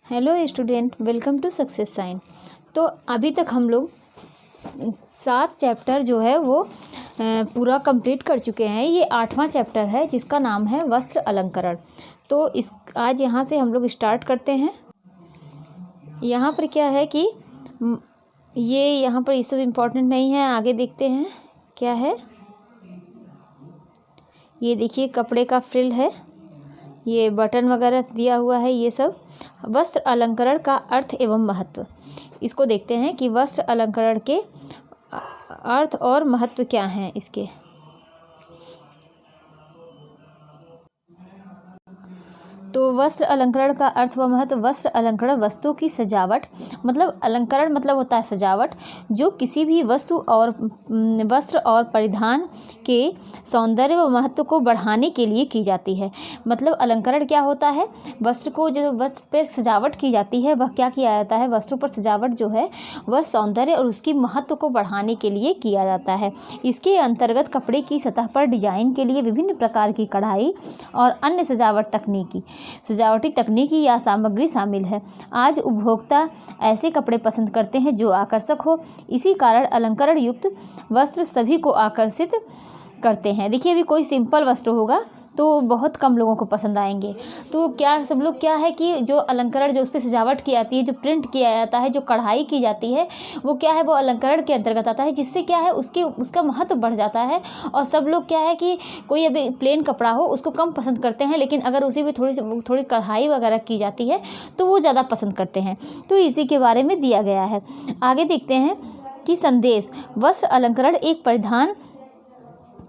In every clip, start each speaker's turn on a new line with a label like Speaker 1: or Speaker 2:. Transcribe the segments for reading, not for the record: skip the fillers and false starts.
Speaker 1: Hello student, welcome to success sign. तो अभी तक हम लोग 7 चैप्टर जो है वो पूरा कंप्लीट कर चुके हैं। ये 8वां चैप्टर है जिसका नाम है वस्त्र अलंकरण। तो आज यहाँ से हम लोग स्टार्ट करते हैं। यहाँ पर क्या है कि ये यहाँ पर ये सब इम्पोर्टेंट नहीं है, आगे देखते हैं क्या है। ये देखिए कपड़े का फ्रिल है, ये बटन वगैरह दिया हुआ है। ये सब वस्त्र अलंकरण का अर्थ एवं महत्व, इसको देखते हैं कि वस्त्र अलंकरण के अर्थ और महत्व क्या हैं इसके। तो वस्त्र अलंकरण का अर्थ व महत्व। वस्त्र अलंकरण वस्तु की सजावट, मतलब अलंकरण मतलब होता है सजावट, जो किसी भी वस्तु और वस्त्र और परिधान के सौंदर्य व महत्व को बढ़ाने के लिए की जाती है। मतलब अलंकरण क्या होता है, वस्त्र को जो वस्त्र पर सजावट की जाती है वह क्या किया जाता है, वस्त्रों पर सजावट जो है वह सौंदर्य और उसकी महत्व को बढ़ाने के लिए किया जाता है। इसके अंतर्गत कपड़े की सतह पर डिजाइन के लिए विभिन्न प्रकार की कढ़ाई और अन्य सजावटी तकनीकी या सामग्री शामिल है। आज उपभोक्ता ऐसे कपड़े पसंद करते हैं जो आकर्षक हो। इसी कारण अलंकरण युक्त वस्त्र सभी को आकर्षित करते हैं। देखिए अभी कोई सिंपल वस्त्र होगा तो बहुत कम लोगों को पसंद आएंगे। तो क्या सब लोग क्या है कि जो अलंकरण जो उस पर सजावट की जाती है, जो प्रिंट किया जाता है, जो कढ़ाई की जाती है, वो क्या है वो अलंकरण के अंतर्गत आता है, जिससे क्या है उसका महत्व बढ़ जाता है। और सब लोग क्या है कि कोई अभी प्लेन कपड़ा हो उसको कम पसंद करते हैं, लेकिन अगर उसी में थोड़ी कढ़ाई वगैरह की जाती है तो वो ज़्यादा पसंद करते हैं। तो इसी के बारे में दिया गया है। आगे देखते हैं कि संदेश। वस्त्र अलंकरण एक परिधान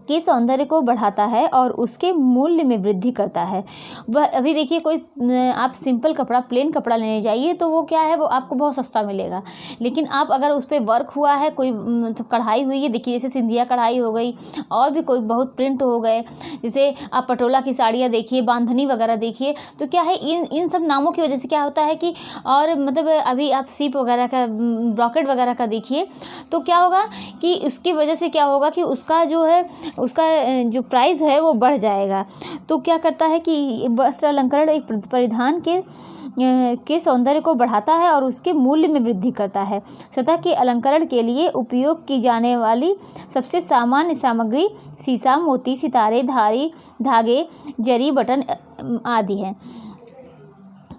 Speaker 1: के सौंदर्य को बढ़ाता है और उसके मूल्य में वृद्धि करता है। वह अभी देखिए कोई आप सिंपल कपड़ा प्लेन कपड़ा लेने जाइए तो वो क्या है वो आपको बहुत सस्ता मिलेगा, लेकिन आप अगर उस पर वर्क हुआ है, कोई कढ़ाई हुई है, देखिए जैसे सिंधिया कढ़ाई हो गई और भी कोई बहुत प्रिंट हो गए, जैसे आप पटोला की साड़ियाँ देखिए, बांधनी वगैरह देखिए, तो क्या है इन सब नामों की वजह से क्या होता है कि और मतलब अभी आप सीप वगैरह का ब्रॉकेट वगैरह का देखिए तो क्या होगा कि इसकी वजह से क्या होगा कि उसका जो प्राइस है वो बढ़ जाएगा। तो क्या करता है कि वस्त्र अलंकरण एक परिधान के सौंदर्य को बढ़ाता है और उसके मूल्य में वृद्धि करता है। सतह के अलंकरण के लिए उपयोग की जाने वाली सबसे सामान्य सामग्री शीशा, मोती, सितारे, धागे, जरी, बटन आदि हैं।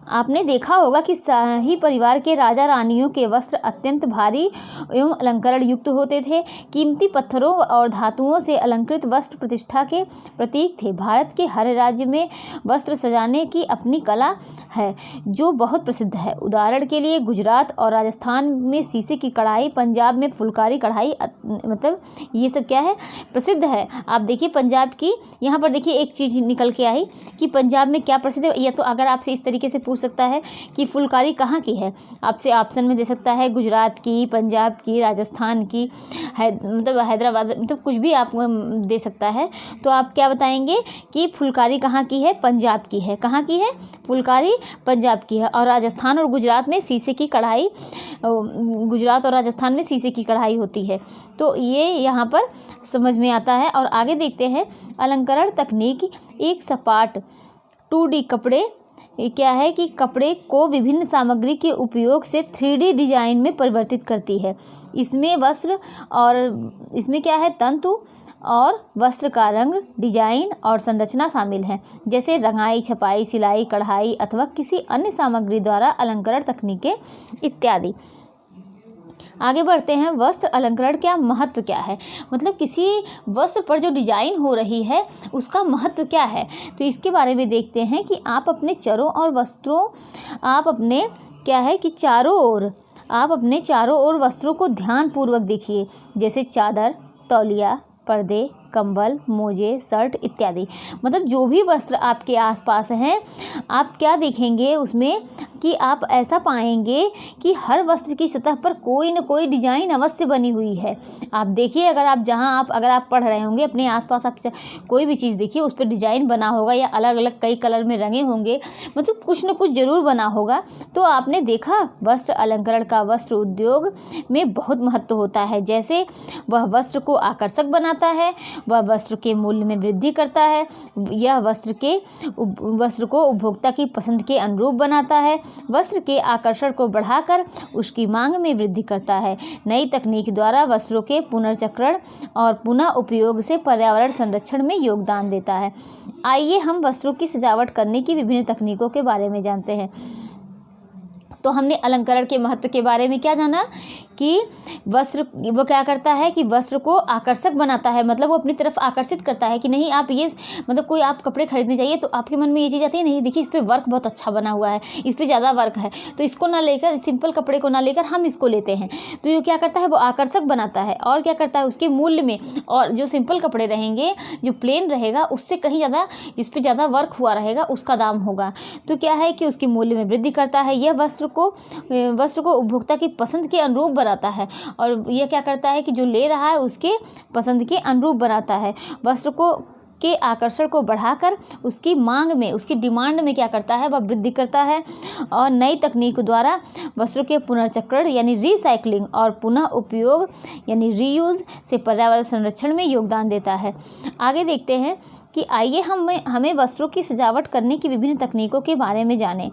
Speaker 1: आपने देखा होगा कि शाही परिवार के राजा रानियों के वस्त्र अत्यंत भारी एवं अलंकरण युक्त होते थे। कीमती पत्थरों और धातुओं से अलंकृत वस्त्र प्रतिष्ठा के प्रतीक थे। भारत के हर राज्य में वस्त्र सजाने की अपनी कला है जो बहुत प्रसिद्ध है। उदाहरण के लिए गुजरात और राजस्थान में शीशे की कढ़ाई, पंजाब में फुलकारी कढ़ाई, मतलब ये सब क्या है प्रसिद्ध है। आप देखिए पंजाब की, यहाँ पर देखिए एक चीज़ निकल के आई कि पंजाब में क्या प्रसिद्ध है। या तो अगर आपसे इस तरीके से सकता है कि फुलकारी कहाँ की है, आपसे ऑप्शन में दे सकता है गुजरात की, पंजाब की, राजस्थान की, मतलब हैदराबाद, मतलब कुछ भी आप दे सकता है। तो आप क्या बताएंगे कि फुलकारी कहाँ की है, पंजाब की है। कहाँ की है फुलकारी, पंजाब की है। और राजस्थान और गुजरात में शीशे की कढ़ाई, गुजरात और राजस्थान में शीशे की कढ़ाई होती है। तो ये यहाँ पर समझ में आता है। और आगे देखते हैं अलंकरण तकनीक एक सपाट 2D कपड़े क्या है कि कपड़े को विभिन्न सामग्री के उपयोग से 3D डिजाइन में परिवर्तित करती है। इसमें वस्त्र और इसमें क्या है तंतु और वस्त्र का रंग, डिजाइन और संरचना शामिल है, जैसे रंगाई, छपाई, सिलाई, कढ़ाई अथवा किसी अन्य सामग्री द्वारा अलंकरण तकनीकें इत्यादि। आगे बढ़ते हैं। वस्त्र अलंकरण क्या महत्व क्या है, मतलब किसी वस्त्र पर जो डिजाइन हो रही है उसका महत्व क्या है। तो इसके बारे में देखते हैं कि आप अपने चारों ओर वस्त्रों को ध्यानपूर्वक देखिए, जैसे चादर, तौलिया, पर्दे, कंबल, मोजे, शर्ट इत्यादि। मतलब जो भी वस्त्र आपके आसपास हैं, आप क्या देखेंगे उसमें कि आप ऐसा पाएंगे कि हर वस्त्र की सतह पर कोई न कोई डिजाइन अवश्य बनी हुई है। आप देखिए अगर आप पढ़ रहे होंगे अपने आसपास, आप कोई भी चीज़ देखिए उस पर डिजाइन बना होगा या अलग अलग कई कलर में रंगे होंगे, मतलब कुछ न कुछ जरूर बना होगा। तो आपने देखा वस्त्र अलंकरण का वस्त्र उद्योग में बहुत महत्व होता है। जैसे वह वस्त्र को आकर्षक बनाता है, वह वस्त्र के मूल्य में वृद्धि करता है, यह वस्त्र को उपभोक्ता की पसंद के अनुरूप बनाता है, वस्त्र के आकर्षण को बढ़ाकर उसकी मांग में वृद्धि करता है। नई तकनीक द्वारा वस्त्रों के पुनर्चक्रण और पुनः उपयोग से पर्यावरण संरक्षण में योगदान देता है। आइए हम वस्त्रों की सजावट करने की विभिन्न तकनीकों के बारे में जानते हैं। तो हमने अलंकरण के महत्व के बारे में क्या जाना कि वस्त्र वो क्या करता है कि वस्त्र को आकर्षक बनाता है, मतलब वो अपनी तरफ आकर्षित करता है कि नहीं आप ये मतलब कोई आप कपड़े खरीदने जाइए तो आपके मन में ये चीज़ आती है, नहीं देखिए इस पर वर्क बहुत अच्छा बना हुआ है, इस पर ज़्यादा वर्क है, तो इसको ना लेकर, सिंपल कपड़े को ना लेकर हम इसको लेते हैं। तो ये क्या करता है, वो आकर्षक बनाता है। और क्या करता है, उसके मूल्य में, और जो सिंपल कपड़े रहेंगे, जो प्लेन रहेगा, उससे कहीं ज़्यादा, जिस पर ज़्यादा वर्क हुआ रहेगा उसका दाम होगा। तो क्या है कि उसके मूल्य में वृद्धि करता है। यह वस्त्र को उपभोक्ता की पसंद के अनुरूप बनाता है, और यह क्या करता है कि जो ले रहा है उसके पसंद के अनुरूप बनाता है। वस्त्र को के आकर्षण को बढ़ाकर उसकी मांग में, उसकी डिमांड में क्या करता है, वह वृद्धि करता है। और नई तकनीक द्वारा वस्त्रों के पुनर्चक्रण यानी रिसाइकलिंग और पुनः उपयोग यानी रीयूज से पर्यावरण संरक्षण में योगदान देता है। आगे देखते हैं कि आइए हमें वस्त्रों की सजावट करने की विभिन्न तकनीकों के बारे में जानें।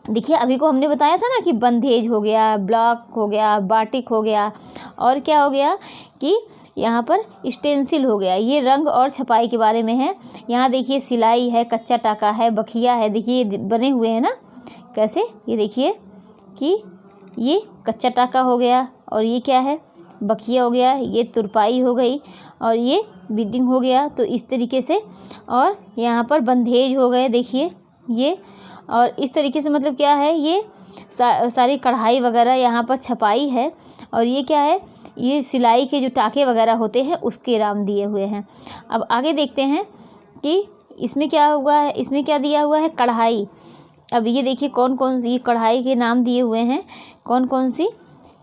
Speaker 1: देखिए अभी को हमने बताया था ना कि बंधेज हो गया, ब्लॉक हो गया, बाटिक हो गया, और क्या हो गया कि यहाँ पर स्टेंसिल हो गया। ये रंग और छपाई के बारे में है। यहाँ देखिए सिलाई है, कच्चा टाका है, बखिया है, देखिए ये बने हुए हैं ना कैसे, ये देखिए कि ये कच्चा टाका हो गया, और ये क्या है, बखिया हो गया, ये तुरपाई हो गई, और ये बीडिंग हो गया। तो इस तरीके से, और यहाँ पर बंधेज हो गए, देखिए ये, और इस तरीके से मतलब क्या है, ये सारी कढ़ाई वगैरह यहाँ पर छपाई है, और ये क्या है, ये सिलाई के जो टाके वगैरह होते हैं उसके नाम दिए हुए हैं। अब आगे देखते हैं कि इसमें क्या हुआ है, इसमें क्या दिया हुआ है, कढ़ाई। अब ये देखिए कौन कौन सी कढ़ाई के नाम दिए हुए हैं, कौन कौन सी,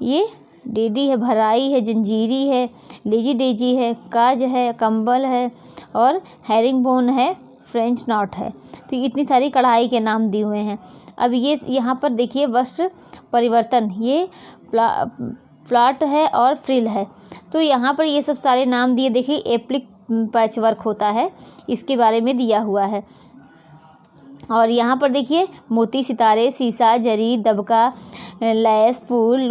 Speaker 1: ये डेडी है, भराई है, जंजीरी है, लेजी डेजी है, काज है, कंबल है, और हैरिंग बोन है, फ्रेंच नॉट है। तो इतनी सारी कढ़ाई के नाम दिए हुए हैं। अब ये यहाँ पर देखिए वस्त्र परिवर्तन, ये फ्लैट है और फ्रिल है। तो यहाँ पर ये सब सारे नाम दिए, देखिए एप्लिक पैच वर्क होता है, इसके बारे में दिया हुआ है। और यहाँ पर देखिए मोती, सितारे, सीसा, जरी, दबका, लैस, फूल,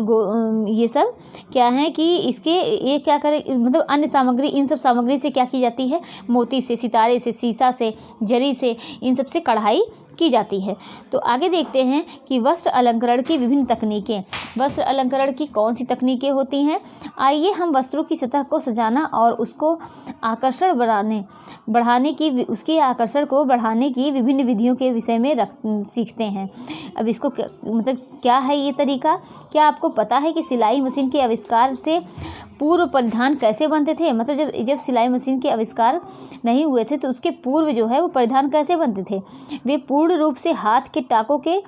Speaker 1: ये सब क्या है कि इसके ये क्या करे, मतलब अन्य सामग्री, इन सब सामग्री से क्या की जाती है, मोती से, सितारे से, सीसा से, जरी से, इन सब से कढ़ाई की जाती है। तो आगे देखते हैं कि वस्त्र अलंकरण की विभिन्न तकनीकें। वस्त्र अलंकरण की कौन सी तकनीकें होती हैं? आइए हम वस्त्रों की सतह को सजाना और उसको आकर्षण बढ़ाने की, उसके आकर्षण को बढ़ाने की विभिन्न विधियों के विषय में सीखते हैं। अब इसको मतलब क्या है ये तरीका? क्या आपको पता है कि सिलाई मशीन के आविष्कार से पूर्व परिधान कैसे बनते थे? मतलब जब सिलाई मशीन के आविष्कार नहीं हुए थे तो उसके पूर्व जो है वो परिधान कैसे बनते थे? वे पूर्ण रूप से हाथ के टाकों के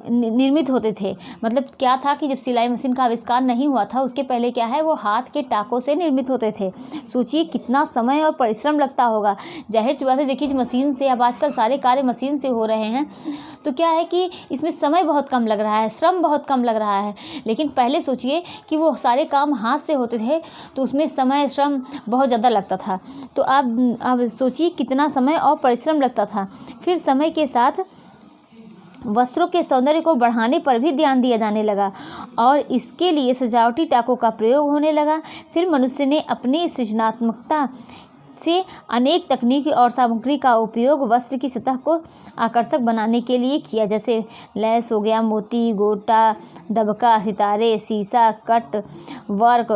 Speaker 1: निर्मित होते थे। मतलब क्या था कि जब सिलाई मशीन का आविष्कार नहीं हुआ था उसके पहले क्या है, वो हाथ के टाकों से निर्मित होते थे। सोचिए कितना समय और परिश्रम लगता होगा। जाहिर सी बात है, देखिए मशीन से, अब आजकल सारे कार्य मशीन से हो रहे हैं, तो क्या है कि इसमें समय बहुत कम लग रहा है, श्रम बहुत कम लग रहा है। लेकिन पहले सोचिए कि वो सारे काम हाथ से होते थे तो उसमें समय, श्रम बहुत ज़्यादा लगता था। तो अब सोचिए कितना समय और परिश्रम लगता था। फिर समय के साथ वस्त्रों के सौंदर्य को बढ़ाने पर भी ध्यान दिया जाने लगा और इसके लिए सजावटी टाकों का प्रयोग होने लगा। फिर मनुष्य ने अपनी सृजनात्मकता से अनेक तकनीकी और सामग्री का उपयोग वस्त्र की सतह को आकर्षक बनाने के लिए किया, जैसे लैस हो गया, मोती, गोटा, दबका, सितारे, सीसा, कट वर्क,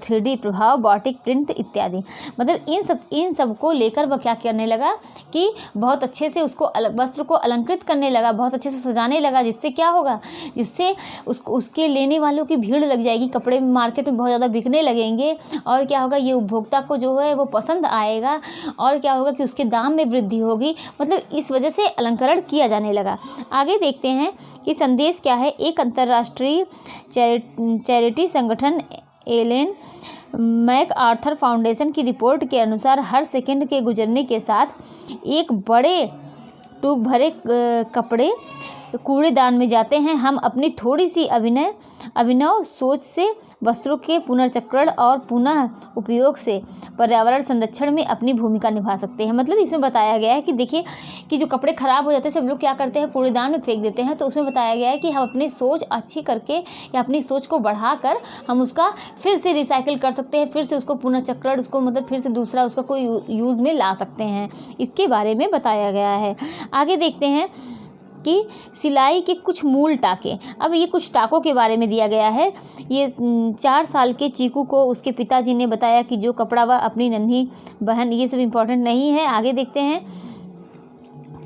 Speaker 1: 3D प्रभाव, बाटिक प्रिंट इत्यादि। मतलब इन सब को लेकर वह क्या करने लगा कि बहुत अच्छे से उसको वस्त्र को अलंकृत करने लगा, बहुत अच्छे से सजाने लगा, जिससे क्या होगा, जिससे उसके लेने वालों की भीड़ लग जाएगी, कपड़े मार्केट में बहुत ज़्यादा बिकने लगेंगे, और क्या होगा, ये उपभोक्ता को जो है वो पसंद आएगा, और क्या होगा कि उसके दाम में वृद्धि होगी। मतलब इस वजह से अलंकरण किया जाने लगा। आगे देखते हैं कि संदेश क्या है। एक अंतर्राष्ट्रीय चैरिटी संगठन एलेन मैकआर्थर फाउंडेशन की रिपोर्ट के अनुसार हर सेकंड के गुजरने के साथ एक बड़े टूब भरे कपड़े कूड़ेदान में जाते हैं। हम अपनी थोड़ी सी अभिनव सोच से वस्त्रों के पुनर्चक्रण और पुनः उपयोग से पर्यावरण संरक्षण में अपनी भूमिका निभा सकते हैं। मतलब इसमें बताया गया है कि देखिए कि जो कपड़े ख़राब हो जाते हैं सब लोग क्या करते हैं, कूड़ेदान में फेंक देते हैं। तो उसमें बताया गया है कि हम अपनी सोच अच्छी करके या अपनी सोच को बढ़ाकर हम उसका फिर से रिसाइकिल कर सकते हैं, फिर से उसको पुनर्चक्रण, उसको मतलब फिर से दूसरा उसका कोई यूज़ में ला सकते हैं। इसके बारे में बताया गया है। आगे देखते हैं कि सिलाई के कुछ मूल टाके। अब ये कुछ टाकों के बारे में दिया गया है। ये 4 साल के चीकू को उसके पिताजी ने बताया कि जो कपड़ा वह अपनी नन्ही बहन, ये सब इम्पोर्टेंट नहीं है। आगे देखते हैं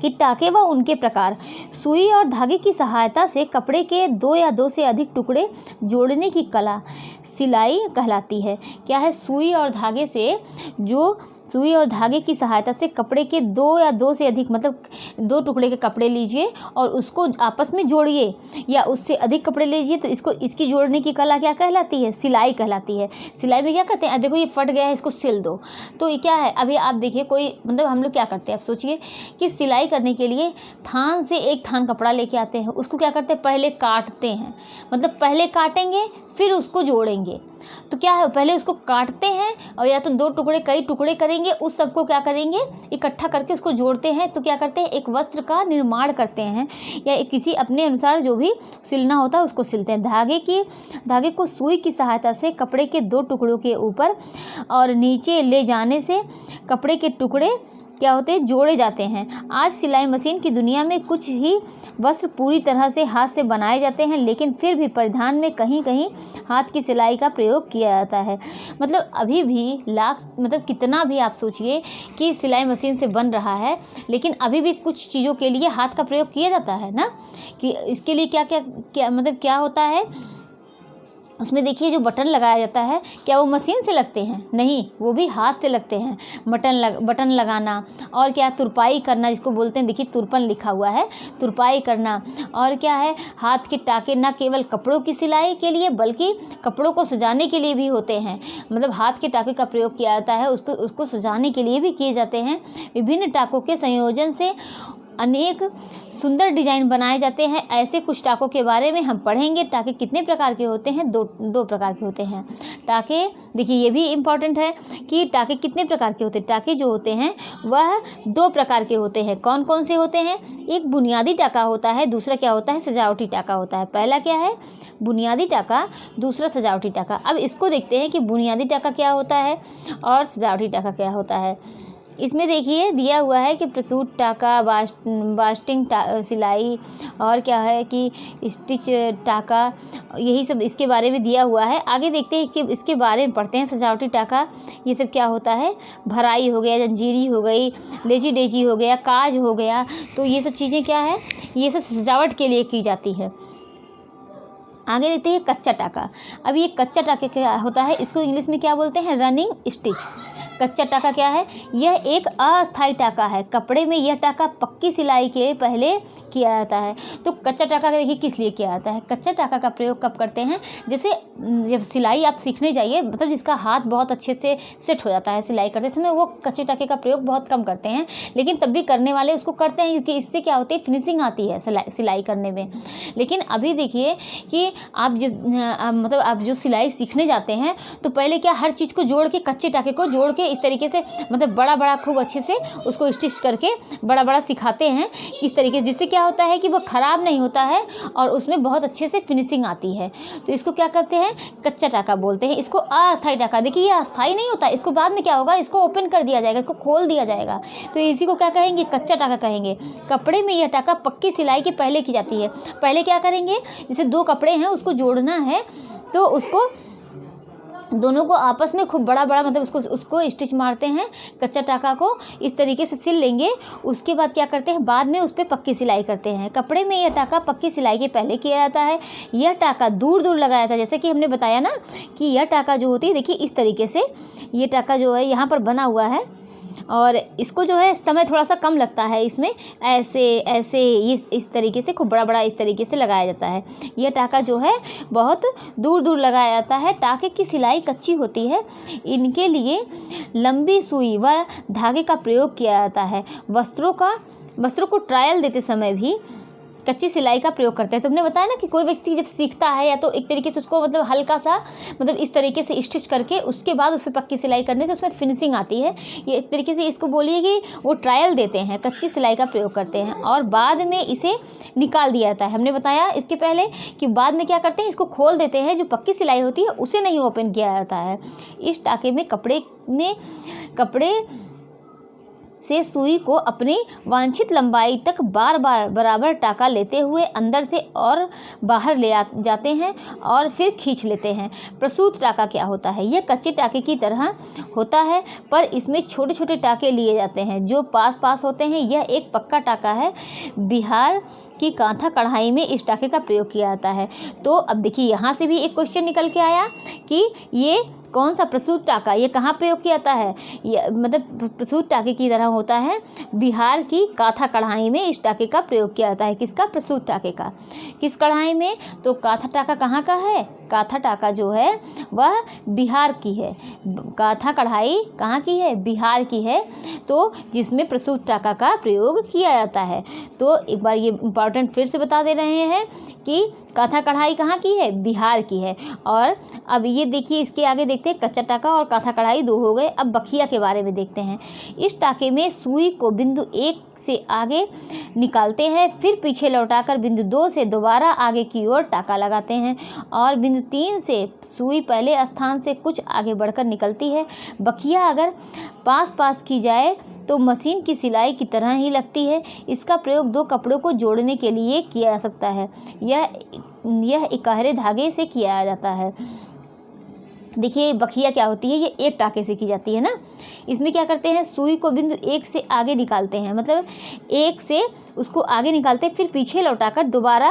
Speaker 1: कि टाके व उनके प्रकार। सुई और धागे की सहायता से कपड़े के 2 या 2 से अधिक टुकड़े जोड़ने की कला सिलाई कहलाती है। क्या है? सुई और धागे की सहायता से कपड़े के 2 या 2 से अधिक, मतलब 2 टुकड़े के कपड़े लीजिए और उसको आपस में जोड़िए, या उससे अधिक कपड़े लीजिए तो इसकी जोड़ने की कला क्या कहलाती है? सिलाई कहलाती है। सिलाई में क्या कहते हैं, देखो ये फट गया है, इसको सिल दो। तो ये क्या है, अभी आप देखिए कोई मतलब हम लोग क्या करते हैं, आप सोचिए कि सिलाई करने के लिए थान से एक थान कपड़ा लेके आते हैं, उसको क्या करते हैं, पहले काटते हैं। मतलब पहले काटेंगे फिर उसको जोड़ेंगे। तो क्या है, पहले उसको काटते हैं और या तो 2 टुकड़े कई टुकड़े करेंगे, उस सबको क्या करेंगे, इकट्ठा करके उसको जोड़ते हैं। तो क्या करते हैं, एक वस्त्र का निर्माण करते हैं, या किसी अपने अनुसार जो भी सिलना होता है उसको सिलते हैं। धागे को सुई की सहायता से कपड़े के 2 टुकड़ों के ऊपर और नीचे ले जाने से कपड़े के टुकड़े क्या होते हैं, जोड़े जाते हैं। आज सिलाई मशीन की दुनिया में कुछ ही वस्त्र पूरी तरह से हाथ से बनाए जाते हैं, लेकिन फिर भी परिधान में कहीं कहीं हाथ की सिलाई का प्रयोग किया जाता है। मतलब अभी भी मतलब कितना भी आप सोचिए कि सिलाई मशीन से बन रहा है, लेकिन अभी भी कुछ चीज़ों के लिए हाथ का प्रयोग किया जाता है ना। कि इसके लिए क्या मतलब क्या होता है, उसमें देखिए जो बटन लगाया जाता है, क्या वो मशीन से लगते हैं? नहीं, वो भी हाथ से लगते हैं। बटन लगाना और क्या, तुरपाई करना जिसको बोलते हैं, देखिए तुरपन लिखा हुआ है, तुरपाई करना। और क्या है, हाथ के टाके न केवल कपड़ों की सिलाई के लिए बल्कि कपड़ों को सजाने के लिए भी होते हैं। मतलब हाथ के टाके का प्रयोग किया जाता है, उसको सजाने के लिए भी किए जाते हैं। विभिन्न टाकों के संयोजन से अनेक सुंदर डिजाइन बनाए जाते हैं। ऐसे कुछ टाकों के बारे में हम पढ़ेंगे। टाके कितने प्रकार के होते हैं? दो प्रकार के होते हैं टाके। देखिए ये भी इम्पॉर्टेंट है कि टाके कितने प्रकार के होते हैं। टाके जो होते हैं वह 2 प्रकार के होते हैं। कौन कौन से होते हैं? एक बुनियादी टाका होता है, दूसरा क्या होता है, सजावटी टाका होता है। पहला क्या है, बुनियादी टाका, दूसरा सजावटी टाका। अब इसको देखते हैं कि बुनियादी टाका क्या होता है और सजावटी टाका क्या होता है। इसमें देखिए दिया हुआ है कि प्रसूत टाका, बास्टिंग सिलाई और क्या है कि स्टिच टाका, यही सब इसके बारे में दिया हुआ है। आगे देखते हैं कि इसके बारे में पढ़ते हैं। सजावटी टाका ये सब क्या होता है, भराई हो गया, जंजीरी हो गई, लेजी डेजी हो गया, काज हो गया। तो ये सब चीज़ें क्या है, ये सब सजावट के लिए की जाती है। आगे देखते हैं कच्चा टाका। अब ये कच्चा टाका क्या होता है, इसको इंग्लिश में क्या बोलते हैं, रनिंग स्टिच। कच्चा टाका क्या है, यह एक अस्थायी टाका है। कपड़े में यह टाका पक्की सिलाई के पहले किया जाता है। तो कच्चा टाका देखिए किस लिए किया जाता है। कच्चा टाका का प्रयोग कब करते हैं, जैसे जब सिलाई आप सीखने जाइए, मतलब जिसका हाथ बहुत अच्छे से सेट हो जाता है सिलाई करते समय, वो कच्चे टाके का प्रयोग बहुत कम करते हैं, लेकिन तब भी करने वाले उसको करते हैं, क्योंकि इससे क्या होती है, फिनिशिंग आती है सिलाई करने में। लेकिन अभी देखिए कि आप जो सिलाई सीखने जाते हैं तो पहले क्या, हर चीज़ को जोड़ के, कच्चे टाके को जोड़ के इस तरीके से, मतलब बड़ा खूब अच्छे से उसको स्टिच करके बड़ा सिखाते हैं इस तरीके से, जिससे क्या होता है कि वो ख़राब नहीं होता है और उसमें बहुत अच्छे से फिनिशिंग आती है। तो इसको क्या कहते हैं, कच्चा टाका बोलते हैं। इसको अस्थायी टाका, देखिए ये अस्थायी नहीं होता, इसको बाद में क्या होगा, इसको ओपन कर दिया जाएगा, इसको खोल दिया जाएगा, तो इसी को क्या कहेंगे, कच्चा टाका कहेंगे। कपड़े में यह टाका पक्की सिलाई के पहले की जाती है। पहले क्या करेंगे, जैसे 2 कपड़े हैं उसको जोड़ना है, तो उसको दोनों को आपस में खूब बड़ा मतलब उसको स्टिच मारते हैं, कच्चा टाका को इस तरीके से सिल लेंगे। उसके बाद क्या करते हैं, बाद में उस पर पक्की सिलाई करते हैं। कपड़े में यह टाका पक्की सिलाई के पहले किया जाता है। यह टाका दूर लगाया था, जैसे कि हमने बताया ना कि यह टाका जो होती है, देखिए इस तरीके से ये टाका जो है यहाँ पर बना हुआ है, और इसको जो है समय थोड़ा सा कम लगता है, इसमें ऐसे इस तरीके से खूब बड़ा इस तरीके से लगाया जाता है। यह टाका जो है बहुत दूर लगाया जाता है। टाके की सिलाई कच्ची होती है, इनके लिए लंबी सुई व धागे का प्रयोग किया जाता है। वस्त्रों को ट्रायल देते समय भी कच्ची सिलाई का प्रयोग करते हैं। तुमने बताया ना कि कोई व्यक्ति जब सीखता है या तो एक तरीके से उसको मतलब हल्का सा मतलब इस तरीके से स्टिच करके उसके बाद उस पर पक्की सिलाई करने से उसमें फिनिशिंग आती है। ये एक तरीके से इसको बोलिए कि वो ट्रायल देते हैं, कच्ची सिलाई का प्रयोग करते हैं और बाद में इसे निकाल दिया जाता है। हमने बताया इसके पहले कि बाद में क्या करते हैं, इसको खोल देते हैं, जो पक्की सिलाई होती है उसे नहीं ओपन किया जाता है। इस टाँके में कपड़े से सुई को अपनी वांछित लंबाई तक बार बार बराबर टाँका लेते हुए अंदर से और बाहर ले जाते हैं और फिर खींच लेते हैं। प्रसूत टाँका क्या होता है? यह कच्चे टाँके की तरह होता है पर इसमें छोटे छोटे टाँके लिए जाते हैं जो पास पास होते हैं। यह एक पक्का टाँका है। बिहार की कांथा कढ़ाई में इस टाँके का प्रयोग किया जाता है। तो अब देखिए यहाँ से भी एक क्वेश्चन निकल के आया कि ये कौन सा प्रसूत टाँका, ये कहाँ प्रयोग किया जाता है? ये मतलब प्रसूत टाँके की तरह होता है। बिहार की काथा कढ़ाई में इस टाँके का प्रयोग किया जाता है। किसका? प्रसूत टाँके का। किस कढ़ाई में? तो काथा टाँका कहाँ का है? काथा टाँका जो है वह बिहार की है। काथा कढ़ाई कहाँ की है? बिहार की है। तो जिसमें प्रसूत टाँका का प्रयोग किया जाता है। तो एक बार ये इम्पॉर्टेंट फिर से बता दे रहे हैं कि काथा कढ़ाई कहाँ की है? बिहार की है। और अब ये देखिए इसके आगे देखते हैं, कच्चा टाँका और काथा कढ़ाई दो हो गए। अब बखिया के बारे में देखते हैं। इस टाँके में सुई को बिंदु 1 से आगे निकालते हैं, फिर पीछे लौटाकर बिंदु 2 से दोबारा आगे की ओर टाँका लगाते हैं और बिंदु 3 से सुई पहले स्थान से कुछ आगे बढ़कर निकलती है। बखिया अगर पास पास की जाए तो मशीन की सिलाई की तरह ही लगती है। इसका प्रयोग दो कपड़ों को जोड़ने के लिए किया जा सकता है। यह इकहरे धागे से किया जाता है। देखिए बखिया क्या होती है? ये एक टाँके से की जाती है ना। इसमें क्या करते हैं, सुई को बिंदु 1 से आगे निकालते हैं, मतलब 1 से उसको आगे निकालते हैं, फिर पीछे लौटाकर दोबारा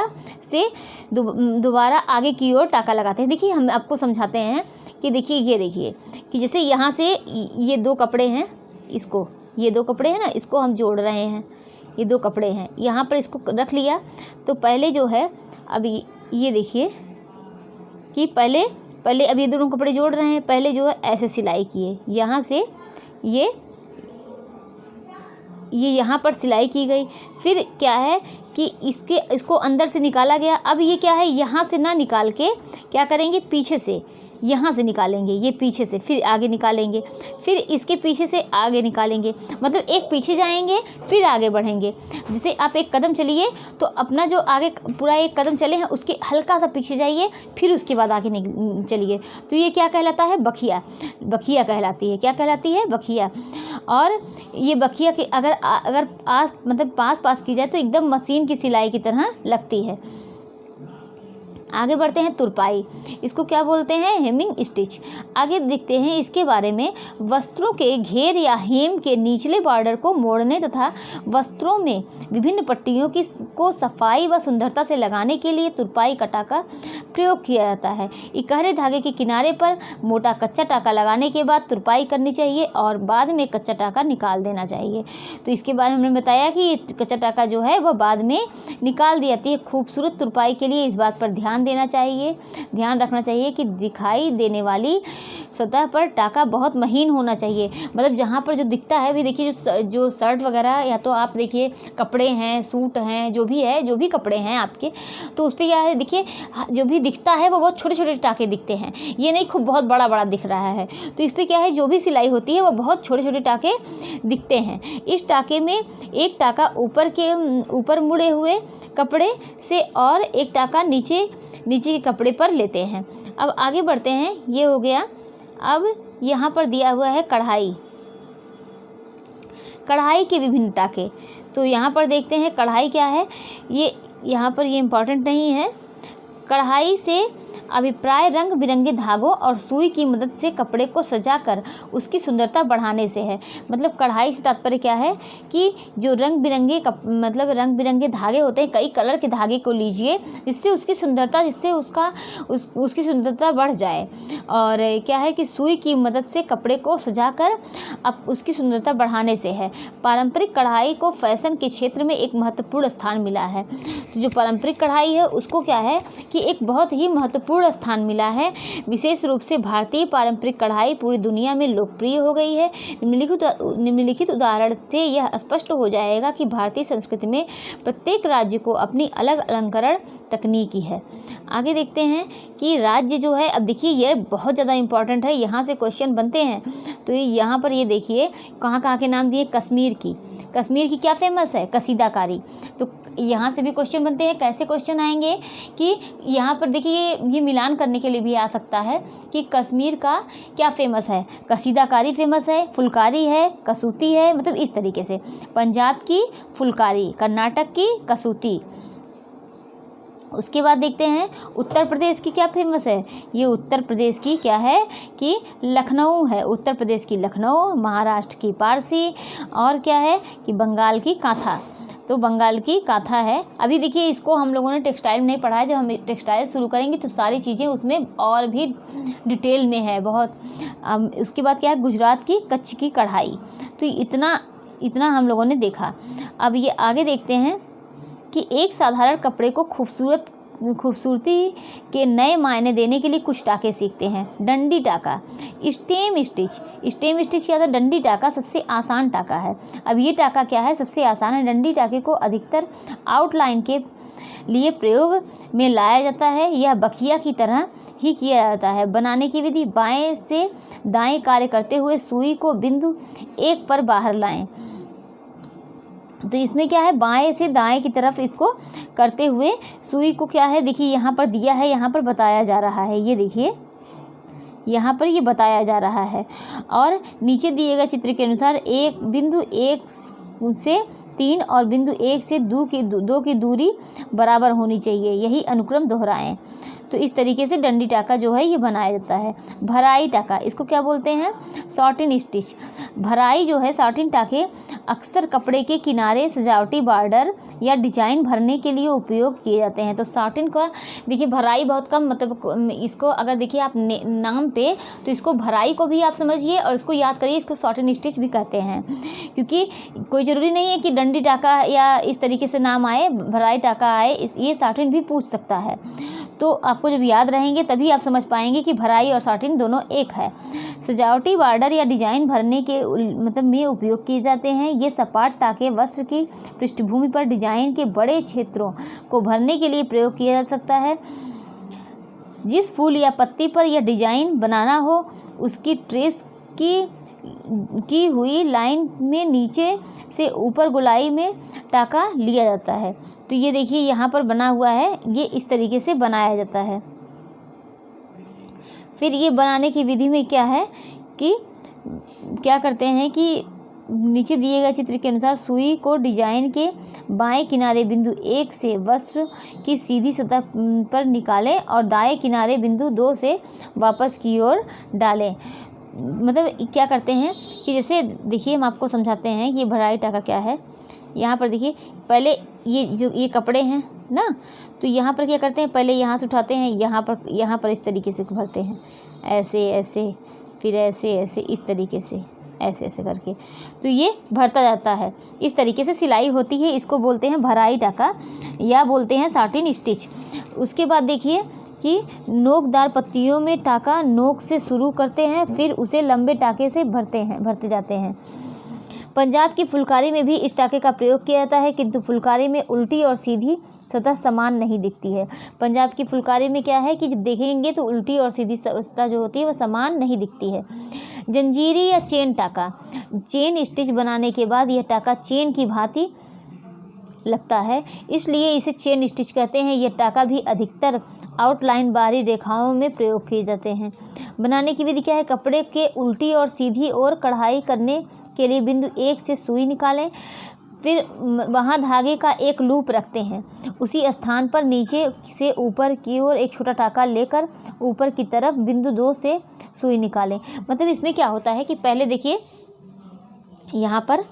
Speaker 1: आगे की ओर टाँका लगाते हैं। देखिए हम आपको समझाते हैं कि देखिए ये देखिए कि जैसे यहाँ से ये दो कपड़े हैं, ये दो कपड़े हैं ना, इसको हम जोड़ रहे हैं। ये दो कपड़े हैं, यहाँ पर इसको रख लिया। तो पहले जो है अभी ये देखिए कि पहले अब ये दोनों कपड़े जोड़ रहे हैं। पहले जो है ऐसे सिलाई किए, यहाँ से ये यहाँ पर सिलाई की गई। फिर क्या है कि इसको अंदर से निकाला गया। अब ये क्या है, यहाँ से ना निकाल के क्या करेंगे, पीछे से यहाँ से निकालेंगे, ये पीछे से, फिर आगे निकालेंगे, फिर इसके पीछे से आगे निकालेंगे। मतलब एक पीछे जाएंगे फिर आगे बढ़ेंगे। जैसे आप एक कदम चलिए तो अपना जो आगे पूरा एक कदम चले हैं उसके हल्का सा पीछे जाइए, फिर उसके बाद आगे चलिए। तो ये क्या कहलाता है? बखिया कहलाती है। क्या कहलाती है? बखिया। और ये बखिया के अगर पास की जाए तो एकदम मशीन की सिलाई की तरह लगती है। आगे बढ़ते हैं, तुरपाई। इसको क्या बोलते हैं? Hemming stitch. आगे देखते हैं इसके बारे में। वस्त्रों के घेर या हेम के निचले बॉर्डर को मोड़ने तथा वस्त्रों में विभिन्न पट्टियों को सफाई व सुंदरता से लगाने के लिए तुरपाई का टाँका प्रयोग किया जाता है। इकहरे धागे के किनारे पर मोटा कच्चा टाँका लगाने के बाद तुरपाई करनी चाहिए और बाद में कच्चा टाँका निकाल देना चाहिए। तो इसके बारे में हमने बताया कि ये कच्चा टाँका जो है वह बाद में निकाल दी जाती है। खूबसूरत तुरपाई के लिए इस बात पर ध्यान रखना चाहिए कि दिखाई देने वाली सतह पर टाँका बहुत महीन होना चाहिए। मतलब जहाँ पर जो दिखता है, भी देखिए जो शर्ट वगैरह या तो आप देखिए कपड़े हैं, सूट हैं, जो भी कपड़े हैं आपके, तो उस पर क्या है, देखिए जो भी दिखता है वो बहुत छोटे छोटे टाँके दिखते हैं। ये नहीं खूब बहुत बड़ा बड़ा दिख रहा है। तो इस पर क्या है, जो भी सिलाई होती है वो बहुत छोटे छोटे टाँके दिखते हैं। इस टाँके में एक टाँका ऊपर मुड़े हुए कपड़े से और एक टाँका नीचे के कपड़े पर लेते हैं। अब आगे बढ़ते हैं, ये हो गया। अब यहाँ पर दिया हुआ है कढ़ाई के विभिन्न टाँके। तो यहाँ पर देखते हैं कढ़ाई क्या है। ये यहाँ पर ये इम्पॉर्टेंट नहीं है। कढ़ाई से अभिप्राय रंग बिरंगे धागों और सुई की मदद से कपड़े को सजाकर उसकी सुंदरता बढ़ाने से है। मतलब कढ़ाई से तात्पर्य क्या है कि जो रंग बिरंगे धागे होते हैं, कई कलर के धागे को लीजिए जिससे उसकी सुंदरता बढ़ जाए। और क्या है कि सुई की मदद से कपड़े को सजाकर अब उसकी सुंदरता बढ़ाने से है। पारंपरिक कढ़ाई को फैशन के क्षेत्र में एक महत्वपूर्ण स्थान मिला है। तो जो पारंपरिक कढ़ाई है उसको क्या है कि एक बहुत ही महत्वपूर्ण महत्वपूर्ण स्थान मिला है। विशेष रूप से भारतीय पारंपरिक कढ़ाई पूरी दुनिया में लोकप्रिय हो गई है। निम्नलिखित उदाहरण से यह स्पष्ट हो जाएगा कि भारतीय संस्कृति में प्रत्येक राज्य को अपनी अलग अलंकरण तकनीकी है। आगे देखते हैं कि राज्य जो है, अब देखिए ये बहुत ज़्यादा इंपॉर्टेंट है, यहाँ से क्वेश्चन बनते हैं। तो यहाँ पर ये देखिए कहाँ कहाँ के नाम दिए। कश्मीर की क्या फेमस है? कसीदाकारी। तो यहाँ से भी क्वेश्चन बनते हैं। कैसे क्वेश्चन आएंगे कि यहाँ पर देखिए ये मिलान करने के लिए भी आ सकता है कि कश्मीर का क्या फेमस है? कसीदाकारी फेमस है, फुलकारी है, कसूती है, मतलब इस तरीके से। पंजाब की फुलकारी, कर्नाटक की कसूती। उसके बाद देखते हैं उत्तर प्रदेश की क्या फेमस है। ये उत्तर प्रदेश की क्या है कि लखनऊ है। उत्तर प्रदेश की लखनऊ, महाराष्ट्र की पारसी, और क्या है कि बंगाल की कांथा। तो बंगाल की कांथा है। अभी देखिए इसको हम लोगों ने टेक्सटाइल में नहीं पढ़ा है। जब हम टेक्सटाइल शुरू करेंगे तो सारी चीज़ें उसमें और भी डिटेल में है बहुत। उसके बाद क्या है, गुजरात की कच्छ की कढ़ाई। तो इतना हम लोगों ने देखा। अब ये आगे देखते हैं कि एक साधारण कपड़े को खूबसूरती के नए मायने देने के लिए कुछ टाके सीखते हैं। डंडी टाका, स्टेम स्टिच क्या था? डंडी टाका सबसे आसान टाका है। अब ये टाका क्या है? सबसे आसान है। डंडी टाके को अधिकतर आउटलाइन के लिए प्रयोग में लाया जाता है। यह बखिया की तरह ही किया जाता है। बनाने की विधि, बाएं से दाएं कार्य करते हुए सुई को बिंदु 1 पर बाहर लाएं। तो इसमें क्या है, बाएं से दाएं की तरफ इसको करते हुए सुई को क्या है, देखिए यहाँ पर दिया है, यहाँ पर बताया जा रहा है। ये देखिए यहाँ पर ये बताया जा रहा है। और नीचे दिए गए चित्र के अनुसार एक बिंदु 1 से 3 और बिंदु 1 से 2 की दूरी बराबर होनी चाहिए। यही अनुक्रम दोहराएं। तो इस तरीके से डंडी टाका जो है ये बनाया जाता है। भराई टाका, इसको क्या बोलते हैं? सॉटिन स्टिच। भराई जो है, सॉटिन टाके अक्सर कपड़े के किनारे सजावटी बॉर्डर या डिजाइन भरने के लिए उपयोग किए जाते हैं। तो सॉटिन का देखिए भराई बहुत कम, मतलब इसको अगर देखिए आप नाम पे, तो इसको भराई को भी आप समझिए और इसको याद करिए, इसको सॉटिन स्टिच भी कहते हैं। क्योंकि कोई ज़रूरी नहीं है कि डंडी टाका या इस तरीके से नाम आए, भराई टाका आए, ये सॉटिन भी पूछ सकता है। तो आपको जब याद रहेंगे तभी आप समझ पाएंगे कि भराई और सॉटिन दोनों एक है। सजावटी बॉर्डर या डिजाइन भरने के मतलब में उपयोग किए जाते हैं। ये सपाट टाके वस्त्र की पृष्ठभूमि पर डिजाइन के बड़े क्षेत्रों को भरने के लिए प्रयोग किया जा सकता है। जिस फूल या पत्ती पर यह डिजाइन बनाना हो उसकी ट्रेस की हुई लाइन में नीचे से ऊपर गोलाई में टाका लिया जाता है। तो ये देखिए यहाँ पर बना हुआ है, ये इस तरीके से बनाया जाता है। फिर ये बनाने की विधि में क्या है कि क्या करते हैं कि नीचे दिए गए चित्र के अनुसार सुई को डिजाइन के बाएं किनारे बिंदु 1 से वस्त्र की सीधी सतह पर निकालें और दाएं किनारे बिंदु 2 से वापस की ओर डालें। मतलब क्या करते हैं कि जैसे देखिए हम आपको समझाते हैं, ये भराई टाका क्या है। यहाँ पर देखिए पहले ये कपड़े हैं ना, तो यहाँ पर क्या करते हैं, पहले यहाँ से उठाते हैं, यहाँ पर इस तरीके से भरते हैं, ऐसे ऐसे, फिर ऐसे ऐसे, इस तरीके से ऐसे ऐसे करके, तो ये भरता जाता है। इस तरीके से सिलाई होती है। इसको बोलते हैं भराई टाका या बोलते हैं सॉटिन स्टिच। उसके बाद देखिए कि नोकदार पत्तियों में टाका नोक से शुरू करते हैं, फिर उसे लंबे टाके से भरते जाते हैं। पंजाब की फुलकारी में भी इस टाके का प्रयोग किया जाता है, किंतु फुलकारी में उल्टी और सीधी सतह समान नहीं दिखती है। पंजाब की फुलकारी में क्या है कि जब देखेंगे तो उल्टी और सीधी सतह जो होती है वह समान नहीं दिखती है। जंजीरी या चेन टाका, चेन स्टिच बनाने के बाद यह टाका चेन की भांति लगता है, इसलिए इसे चेन स्टिच कहते हैं। यह टाका भी अधिकतर आउटलाइन बाहरी रेखाओं में प्रयोग किए जाते हैं। बनाने की विधि क्या है, कपड़े के उल्टी और सीधी ओर कढ़ाई करने के लिए बिंदु 1 से सुई निकालें, फिर वहां धागे का एक लूप रखते हैं। उसी स्थान पर नीचे से ऊपर की ओर एक छोटा टाका लेकर ऊपर की तरफ बिंदु 2 से सुई निकालें। मतलब इसमें क्या होता है कि पहले देखिए यहाँ पर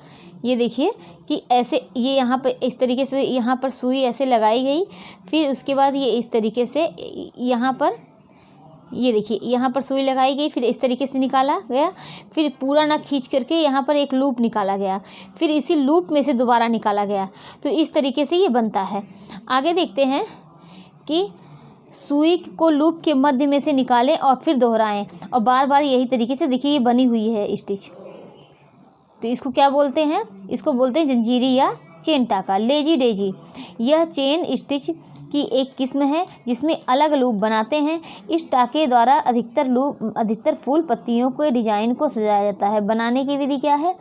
Speaker 1: ये देखिए कि ऐसे ये यहाँ पर इस तरीके से यहाँ पर सुई ऐसे लगाई गई, फिर उसके बाद ये इस तरीके से यहाँ पर ये देखिए यहाँ पर सुई लगाई गई, फिर इस तरीके से निकाला गया, फिर पूरा ना खींच करके यहाँ पर एक लूप निकाला गया, फिर इसी लूप में से दोबारा निकाला गया। तो इस तरीके से ये बनता है। आगे देखते हैं कि सुई को लूप के मध्य में से निकालें और फिर दोहराएं और बार बार यही तरीके से। देखिए ये बनी हुई है स्टिच, तो इसको क्या बोलते हैं? इसको बोलते हैं जंजीरी या चेन टाका। लेजी डेजी, यह चेन स्टिच की एक किस्म है जिसमें अलग लूप बनाते हैं। इस टाके द्वारा अधिकतर फूल पत्तियों के डिजाइन को सजाया जाता है। बनाने की विधि क्या है?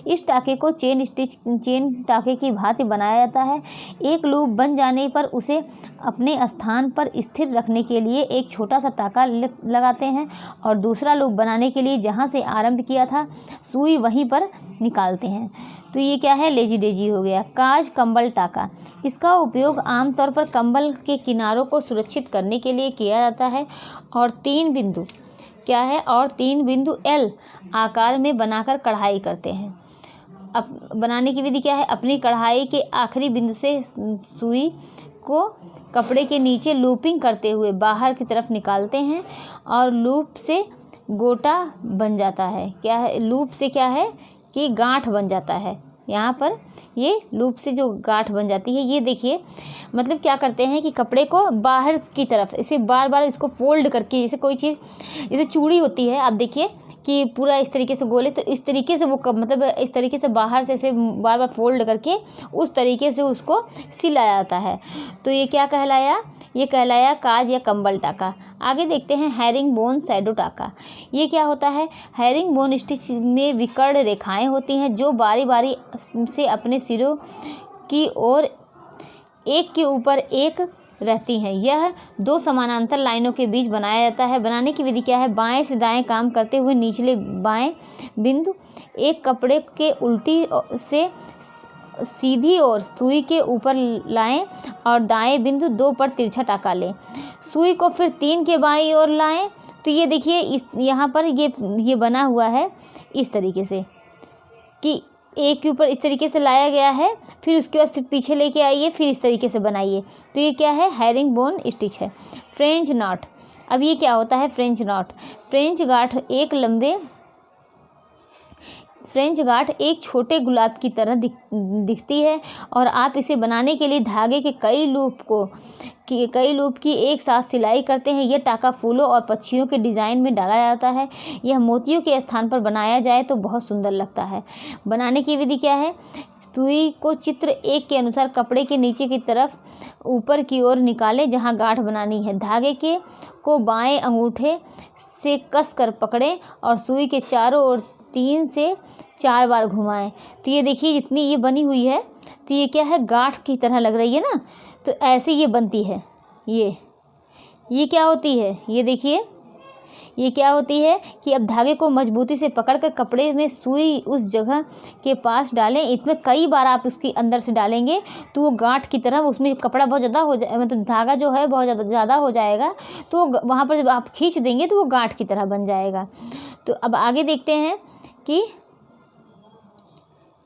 Speaker 1: इस टाके को चेन टाके की भांति बनाया जाता है। एक लूप बन जाने पर उसे अपने स्थान पर स्थिर रखने के लिए एक छोटा सा टाका लगाते हैं और दूसरा लूप बनाने के लिए जहाँ से आरंभ किया था सुई वहीं पर निकालते हैं। तो ये क्या है? लेजी डेजी हो गया। काज कंबल टाका, इसका उपयोग आमतौर पर कंबल के किनारों को सुरक्षित करने के लिए किया जाता है और 3 बिंदु क्या है? और 3 बिंदु एल आकार में बनाकर कढ़ाई करते हैं। अब बनाने की विधि क्या है? अपनी कढ़ाई के आखिरी बिंदु से सुई को कपड़े के नीचे लूपिंग करते हुए बाहर की तरफ निकालते हैं और लूप से गोटा बन जाता है। क्या है? लूप से क्या है कि गांठ बन जाता है। यहाँ पर ये लूप से जो गांठ बन जाती है, ये देखिए मतलब क्या करते हैं कि कपड़े को बाहर की तरफ इसे बार बार इसको फोल्ड करके, जैसे कोई चीज़ जैसे चूड़ी होती है, आप देखिए कि पूरा इस तरीके से गोले, तो इस तरीके से वो मतलब इस तरीके से बाहर से इसे बार बार फोल्ड करके उस तरीके से उसको सिलाया जाता है। तो ये क्या कहलाया? ये कहलाया काज या कंबल टाका। आगे देखते हैं हैरिंग बोन शैडो टाका। ये क्या होता है? हैरिंग बोन स्टिच में विकर्ण रेखाएं होती हैं जो बारी बारी से अपने सिरों की ओर एक के ऊपर एक रहती हैं। यह 2 समानांतर लाइनों के बीच बनाया जाता है। बनाने की विधि क्या है? बाएं से दाएं काम करते हुए निचले बाएं बिंदु एक कपड़े के उल्टी से सीधी और सुई के ऊपर लाएं और दाएं बिंदु 2 पर तिरछा टाका लें। सुई को फिर 3 के बाईं ओर लाएं। तो ये देखिए इस यहाँ पर ये बना हुआ है इस तरीके से कि एक के ऊपर इस तरीके से लाया गया है, फिर उसके बाद फिर पीछे लेके आइए, फिर इस तरीके से बनाइए। तो ये क्या है? हैरिंग बोन स्टिच है। फ्रेंच नॉट, अब ये क्या होता है? फ्रेंच नॉट, फ्रेंच गांठ एक छोटे गुलाब की तरह दिखती है और आप इसे बनाने के लिए धागे के कई लूप की एक साथ सिलाई करते हैं। यह टाका फूलों और पक्षियों के डिज़ाइन में डाला जाता है। यह मोतियों के स्थान पर बनाया जाए तो बहुत सुंदर लगता है। बनाने की विधि क्या है? सुई को चित्र 1 के अनुसार कपड़े के नीचे की तरफ ऊपर की ओर निकालें जहां गांठ बनानी है। धागे को बाएं अंगूठे से कस कर पकड़ें और सुई के चारों ओर 3 से 4 बार घुमाएं। तो ये देखिए जितनी ये बनी हुई है, तो ये क्या है? गांठ की तरह लग रही है ना, तो ऐसे ये बनती है। ये क्या होती है? ये देखिए ये क्या होती है कि अब धागे को मजबूती से पकड़कर कपड़े में सुई उस जगह के पास डालें। इसमें कई बार आप उसके अंदर से डालेंगे तो वो गांठ की तरह, उसमें कपड़ा बहुत ज़्यादा हो जाए, मतलब धागा जो है बहुत ज़्यादा हो जाएगा, तो वहाँ पर जब आप खींच देंगे तो वो गांठ की तरह बन जाएगा। तो अब आगे देखते हैं कि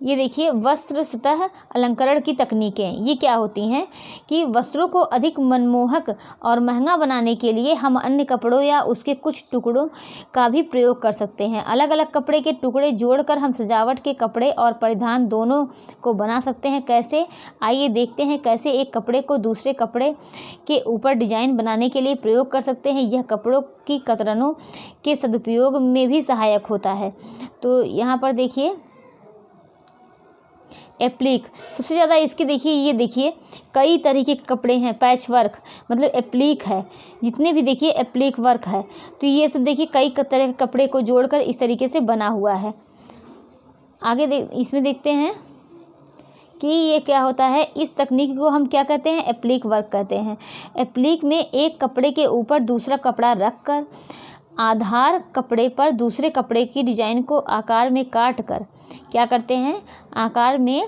Speaker 1: ये देखिए वस्त्र सतह अलंकरण की तकनीकें। ये क्या होती हैं कि वस्त्रों को अधिक मनमोहक और महंगा बनाने के लिए हम अन्य कपड़ों या उसके कुछ टुकड़ों का भी प्रयोग कर सकते हैं। अलग अलग कपड़े के टुकड़े जोड़कर हम सजावट के कपड़े और परिधान दोनों को बना सकते हैं। कैसे? आइए देखते हैं कैसे एक कपड़े को दूसरे कपड़े के ऊपर डिजाइन बनाने के लिए प्रयोग कर सकते हैं। यह कपड़ों की कतरनों के सदुपयोग में भी सहायक होता है। तो यहाँ पर देखिए एप्लिक, सबसे ज़्यादा इसके देखिए, ये देखिए कई तरीके के कपड़े हैं। पैच वर्क मतलब एप्लिक है, जितने भी देखिए एप्लिक वर्क है। तो ये सब देखिए कई तरह के कपड़े को जोड़कर इस तरीके से बना हुआ है। आगे इसमें देखते हैं कि ये क्या होता है। इस तकनीक को हम क्या कहते हैं? एप्लिक वर्क कहते हैं। एप्लिक में एक कपड़े के ऊपर दूसरा कपड़ा रखकर आधार कपड़े पर दूसरे कपड़े की डिजाइन को आकार में काट कर क्या करते हैं? आकार में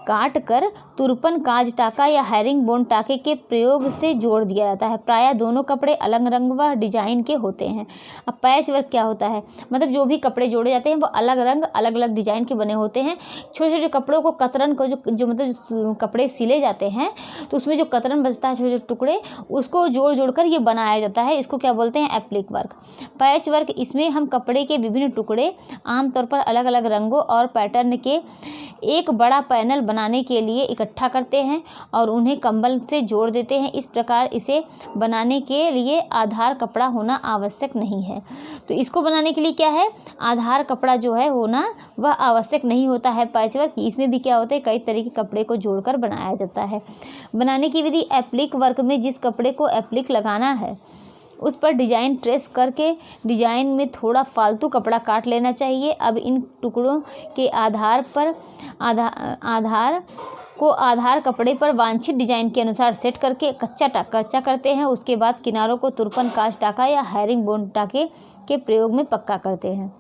Speaker 1: काट कर तुरपन काज टाका या हैरिंग बोन टाके के प्रयोग से जोड़ दिया जाता है। प्रायः दोनों कपड़े अलग रंग व डिजाइन के होते हैं। अब पैच वर्क क्या होता है? मतलब जो भी कपड़े जोड़े जाते हैं वो अलग रंग अलग अलग डिजाइन के बने होते हैं। छोटे छोटे कपड़ों को कतरन को जो मतलब कपड़े सिले जाते हैं तो उसमें जो कतरन बचता है, छोटे छोटे टुकड़े, उसको जोड़ कर ये बनाया जाता है। इसको क्या बोलते हैं? Applique work. पैच वर्क, इसमें हम कपड़े के विभिन्न टुकड़े आमतौर पर अलग अलग रंगों और पैटर्न के एक बड़ा पैनल बनाने के लिए इकट्ठा करते हैं और उन्हें कंबल से जोड़ देते हैं। इस प्रकार इसे बनाने के लिए आधार कपड़ा होना आवश्यक नहीं है। तो इसको बनाने के लिए क्या है, आधार कपड़ा जो है होना वह आवश्यक नहीं होता है। पैचवर्क इसमें भी क्या होता है, कई तरह के कपड़े को जोड़कर बनाया जाता है। बनाने की विधि, एप्लिक वर्क में जिस कपड़े को एप्लिक लगाना है उस पर डिजाइन ट्रेस करके डिजाइन में थोड़ा फालतू कपड़ा काट लेना चाहिए। अब इन टुकड़ों के आधार कपड़े पर वांछित डिजाइन के अनुसार सेट करके कच्चा करते हैं। उसके बाद किनारों को तुरपन कांच टाका या हैरिंग बोन टाके के प्रयोग में पक्का करते हैं।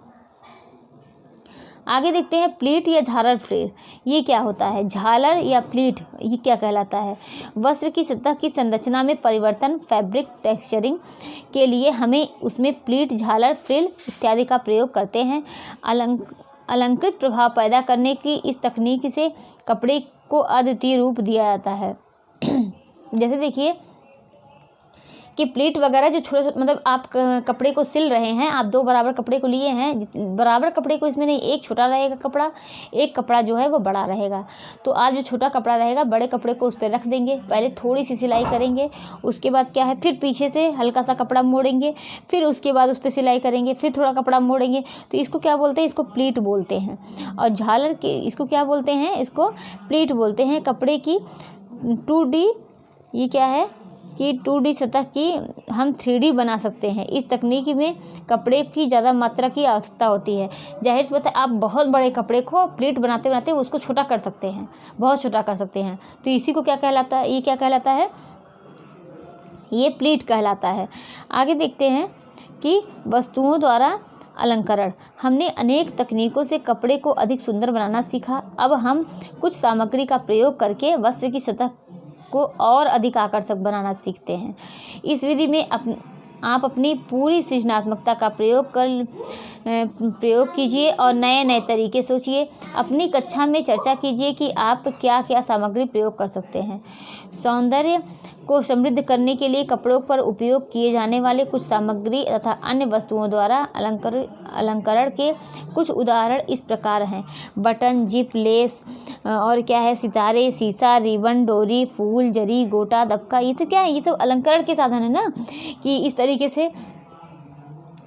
Speaker 1: आगे देखते हैं प्लीट या झालर फ्लेयर। ये क्या होता है, झालर या प्लीट ये क्या कहलाता है। वस्त्र की सतह की संरचना में परिवर्तन, फैब्रिक टेक्सचरिंग के लिए हमें उसमें प्लीट, झालर, फ्रिल इत्यादि का प्रयोग करते हैं। अलंकृत प्रभाव पैदा करने की इस तकनीक से कपड़े को अद्वितीय रूप दिया जाता है। जैसे देखिए कि प्लीट वगैरह जो छोटे मतलब आप कपड़े को सिल रहे हैं, आप दो बराबर कपड़े को लिए हैं, बराबर कपड़े को इसमें नहीं, एक छोटा रहेगा कपड़ा, एक कपड़ा जो है वो बड़ा रहेगा। तो आप जो छोटा कपड़ा रहेगा बड़े कपड़े को उस पर रख देंगे, पहले थोड़ी सी सिलाई करेंगे, उसके बाद क्या है फिर पीछे से हल्का सा कपड़ा मोड़ेंगे, फिर उसके बाद उस पर सिलाई करेंगे, फिर थोड़ा कपड़ा मोड़ेंगे। तो इसको क्या बोलते हैं, इसको प्लीट बोलते हैं। और झालर के इसको क्या बोलते हैं, इसको प्लीट बोलते हैं। कपड़े की 2D ये क्या है कि 2D सतह की हम 3D बना सकते हैं। इस तकनीक में कपड़े की ज़्यादा मात्रा की आवश्यकता होती है। जाहिर सी बात है आप बहुत बड़े कपड़े को प्लीट बनाते बनाते उसको छोटा कर सकते हैं, बहुत छोटा कर सकते हैं। तो इसी को क्या कहलाता है, ये क्या कहलाता है, ये प्लीट कहलाता है। आगे देखते हैं कि वस्तुओं द्वारा अलंकरण। हमने अनेक तकनीकों से कपड़े को अधिक सुंदर बनाना सीखा। अब हम कुछ सामग्री का प्रयोग करके वस्त्र की सतह को और अधिक आकर्षक बनाना सीखते हैं। इस विधि में आप अपनी पूरी सृजनात्मकता का प्रयोग कीजिए और नए नए तरीके सोचिए। अपनी कक्षा में चर्चा कीजिए कि आप क्या क्या सामग्री प्रयोग कर सकते हैं। सौंदर्य को समृद्ध करने के लिए कपड़ों पर उपयोग किए जाने वाले कुछ सामग्री तथा अन्य वस्तुओं द्वारा अलंकरण के कुछ उदाहरण इस प्रकार हैं। बटन, जिप, लेस और क्या है, सितारे, शीशा, रिबन, डोरी, फूल, जरी, गोटा, दबका, ये सब क्या है, ये सब अलंकरण के साधन है ना। कि इस तरीके से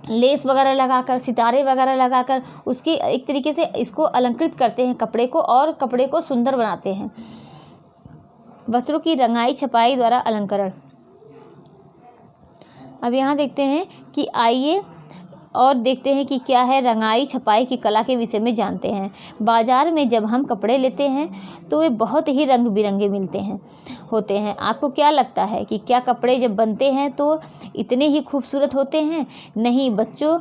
Speaker 1: लेस वगैरह लगाकर, सितारे वगैरह लगाकर उसकी एक तरीके से इसको अलंकृत करते हैं कपड़े को, और कपड़े को सुंदर बनाते हैं। वस्त्रों की रंगाई छपाई द्वारा अलंकरण। अब यहाँ देखते हैं कि आइए और देखते हैं कि क्या है, रंगाई छपाई की कला के विषय में जानते हैं। बाज़ार में जब हम कपड़े लेते हैं तो वे बहुत ही रंग बिरंगे होते हैं। आपको क्या लगता है कि क्या कपड़े जब बनते हैं तो इतने ही खूबसूरत होते हैं? नहीं बच्चों,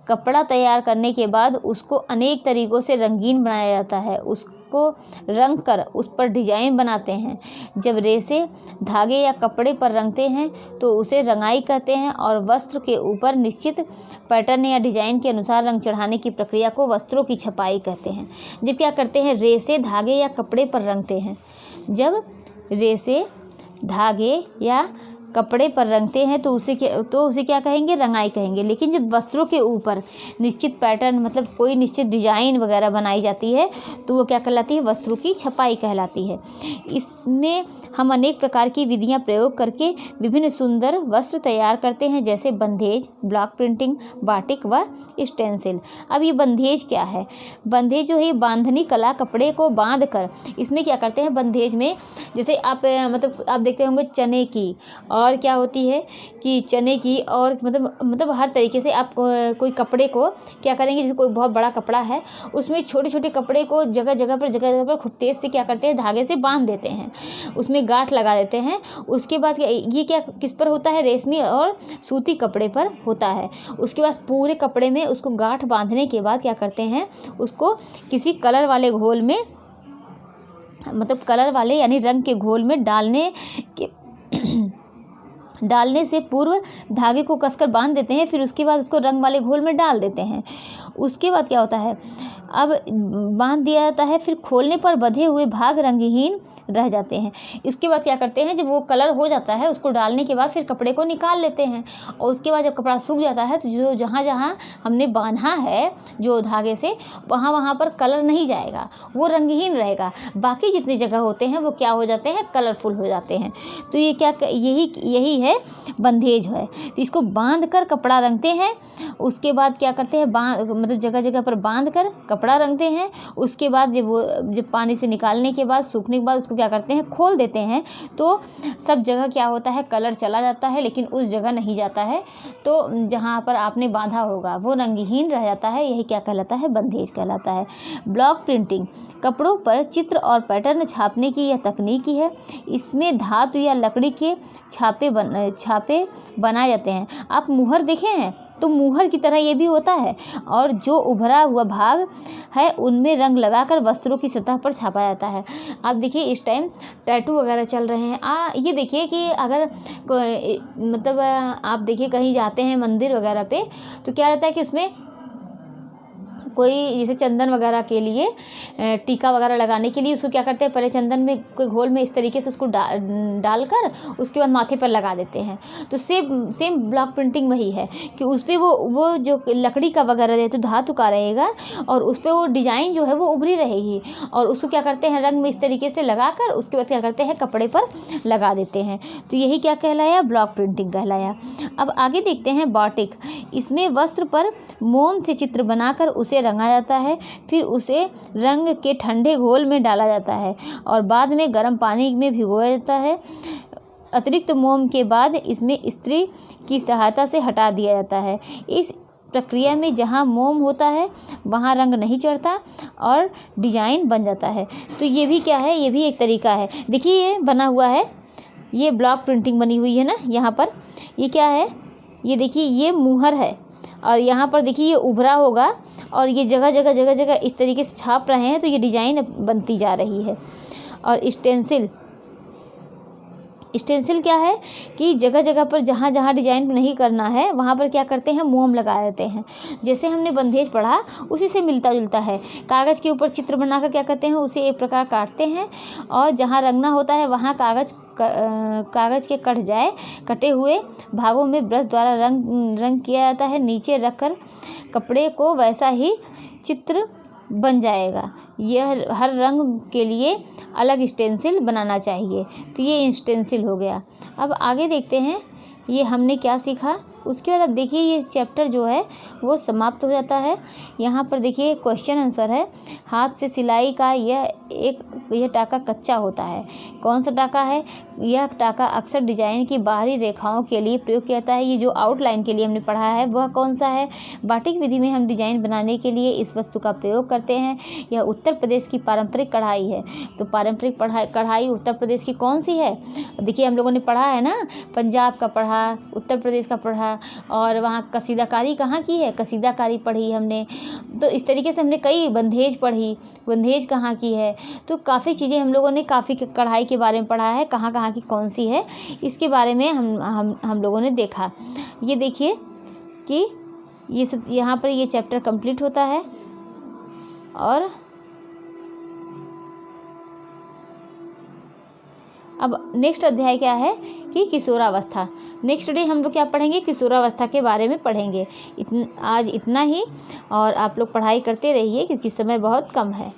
Speaker 1: कपड़ा तैयार करने के बाद उसको अनेक तरीक़ों से रंगीन बनाया जाता है। उसको रंग कर उस पर डिजाइन बनाते हैं। जब रेसे धागे या कपड़े पर रंगते हैं तो उसे रंगाई कहते हैं, और वस्त्र के ऊपर निश्चित पैटर्न या डिजाइन के अनुसार रंग चढ़ाने की प्रक्रिया को वस्त्रों की छपाई कहते हैं। जब क्या करते हैं, रेसे धागे या कपड़े पर रंगते हैं, जब रेसे धागे या कपड़े पर रंगते हैं तो उसे क्या कहेंगे, रंगाई कहेंगे। लेकिन जब वस्त्रों के ऊपर निश्चित पैटर्न मतलब कोई निश्चित डिजाइन वगैरह बनाई जाती है तो वो क्या कहलाती है, वस्त्रों की छपाई कहलाती है। इसमें हम अनेक प्रकार की विधियां प्रयोग करके विभिन्न सुंदर वस्त्र तैयार करते हैं, जैसे बंधेज, ब्लॉक प्रिंटिंग, बाटिक व स्टेंसिल। अब ये बंधेज क्या है, बंधेज जो है बांधनी कला, कपड़े को बांध कर इसमें क्या करते हैं, बंधेज में जैसे आप देखते होंगे चने की, और क्या होती है कि चने की, और मतलब हर तरीके से आप कोई कपड़े को क्या करेंगे, जैसे कोई बहुत बड़ा कपड़ा है उसमें छोटे छोटे कपड़े को जगह जगह पर खूब तेज़ से क्या करते हैं, धागे से बांध देते हैं, उसमें गांठ लगा देते हैं। उसके बाद ये क्या किस पर होता है, रेशमी और सूती कपड़े पर होता है। उसके बाद पूरे कपड़े में उसको गांठ बांधने के बाद क्या करते हैं, उसको किसी कलर वाले घोल में कलर वाले यानी रंग के घोल में डालने से पूर्व धागे को कसकर बांध देते हैं, फिर उसके बाद उसको रंग वाले घोल में डाल देते हैं। उसके बाद क्या होता है, अब बांध दिया जाता है, फिर खोलने पर बंधे हुए भाग रंगहीन रह जाते हैं। इसके बाद क्या करते हैं, जब वो कलर हो जाता है उसको डालने के बाद फिर कपड़े को निकाल लेते हैं और उसके बाद जब कपड़ा सूख जाता है तो जो जहाँ जहाँ हमने बांधा है जो धागे से वहाँ वहाँ पर कलर नहीं जाएगा, वो रंगहीन रहेगा। बाकी जितनी जगह होते हैं वो क्या हो जाते हैं, कलरफुल हो जाते हैं। तो ये क्या, यही है बंधेज है। तो इसको बांध कर कपड़ा रंगते हैं। उसके बाद क्या करते हैं, मतलब जगह जगह पर बांध कर कपड़ा रंगते हैं। उसके बाद जब पानी से निकालने के बाद, सूखने के बाद उसको क्या करते हैं, खोल देते हैं। तो सब जगह क्या होता है, कलर चला जाता है लेकिन उस जगह नहीं जाता है। तो जहाँ पर आपने बांधा होगा वो रंगहीन रह जाता है। यही क्या कहलाता है, बंधेज कहलाता है। ब्लॉक प्रिंटिंग कपड़ों पर चित्र और पैटर्न छापने की यह तकनीकी है। इसमें धातु या लकड़ी के छापे बनाए जाते हैं। आप मुहर देखे हैं तो मुहर की तरह ये भी होता है और जो उभरा हुआ भाग है उनमें रंग लगाकर वस्त्रों की सतह पर छापा जाता है। आप देखिए इस टाइम टैटू वगैरह चल रहे हैं। ये देखिए कि अगर मतलब आप देखिए कहीं जाते हैं मंदिर वगैरह पे तो क्या रहता है कि उसमें कोई जैसे चंदन वगैरह के लिए, टीका वगैरह लगाने के लिए उसको क्या करते हैं, पहले चंदन में कोई घोल में इस तरीके से उसको डालकर उसके बाद माथे पर लगा देते हैं। तो सेम ब्लॉक प्रिंटिंग वही है कि उस पर वो जो लकड़ी का वगैरह है तो धातु का रहेगा और उस पर वो डिज़ाइन जो है वो उभरी रहेगी और उसको क्या करते हैं, रंग में इस तरीके से लगाकर उसके बाद क्या करते हैं, कपड़े पर लगा देते हैं। तो यही क्या कहलाया, ब्लॉक प्रिंटिंग कहलाया। अब आगे देखते हैं बाटिक। इसमें वस्त्र पर मोम से चित्र बनाकर उसे रंगा जाता है, फिर उसे रंग के ठंडे घोल में डाला जाता है और बाद में गर्म पानी में भिगोया जाता है। अतिरिक्त मोम के बाद इसमें इस्त्री की सहायता से हटा दिया जाता है। इस प्रक्रिया में जहाँ मोम होता है वहाँ रंग नहीं चढ़ता और डिजाइन बन जाता है। तो ये भी क्या है, ये भी एक तरीका है। देखिए ये बना हुआ है, ये ब्लॉक प्रिंटिंग बनी हुई है ना। यहाँ पर ये क्या है, ये देखिए ये मुहर है और यहाँ पर देखिए ये उभरा होगा और ये जगह जगह इस तरीके से छाप रहे हैं तो ये डिज़ाइन बनती जा रही है। और स्टेंसिल क्या है कि जगह जगह पर जहाँ जहाँ डिजाइन नहीं करना है वहाँ पर क्या करते हैं, मोम लगा देते हैं। जैसे हमने बंधेज पढ़ा उसी से मिलता जुलता है। कागज़ के ऊपर चित्र बनाकर क्या करते हैं, उसे एक प्रकार काटते हैं और जहाँ रंगना होता है वहाँ कागज़ के कटे हुए भागों में ब्रश द्वारा रंग किया जाता है। नीचे रखकर कपड़े को वैसा ही चित्र बन जाएगा। यह हर रंग के लिए अलग स्टेंसिल बनाना चाहिए। तो ये स्टेंसिल हो गया। अब आगे देखते हैं ये हमने क्या सीखा। उसके बाद अब देखिए ये चैप्टर जो है वो समाप्त हो जाता है। यहाँ पर देखिए क्वेश्चन आंसर है। हाथ से सिलाई का यह टाका कच्चा होता है। कौन सा टाका है? यह टाका अक्सर डिजाइन की बाहरी रेखाओं के लिए प्रयोग किया जाता है। ये जो आउटलाइन के लिए हमने पढ़ा है वह कौन सा है? बाटिक विधि में हम डिजाइन बनाने के लिए इस वस्तु का प्रयोग करते हैं। यह उत्तर प्रदेश की पारंपरिक कढ़ाई है। तो पारंपरिक कढ़ाई उत्तर प्रदेश की कौन सी है? देखिए हम लोगों ने पढ़ा है ना, पंजाब का पढ़ा, उत्तर प्रदेश का पढ़ा और वहाँ कसीदाकारी कहाँ की है, कसीदाकारी पढ़ी हमने। तो इस तरीके से हमने कई बंधेज पढ़ी, बंधेज कहाँ की है। तो काफ़ी चीज़ें हम लोगों ने काफ़ी कढ़ाई के बारे में पढ़ा है, कहाँ कहाँ की कौन सी है इसके बारे में हम लोगों ने देखा। ये देखिए कि ये सब यहाँ पर ये चैप्टर कंप्लीट होता है। और अब नेक्स्ट अध्याय क्या है कि किशोरावस्था। नेक्स्ट डे हम लोग क्या पढ़ेंगे, किशोरावस्था के बारे में पढ़ेंगे। आज इतना ही और आप लोग पढ़ाई करते रहिए क्योंकि समय बहुत कम है।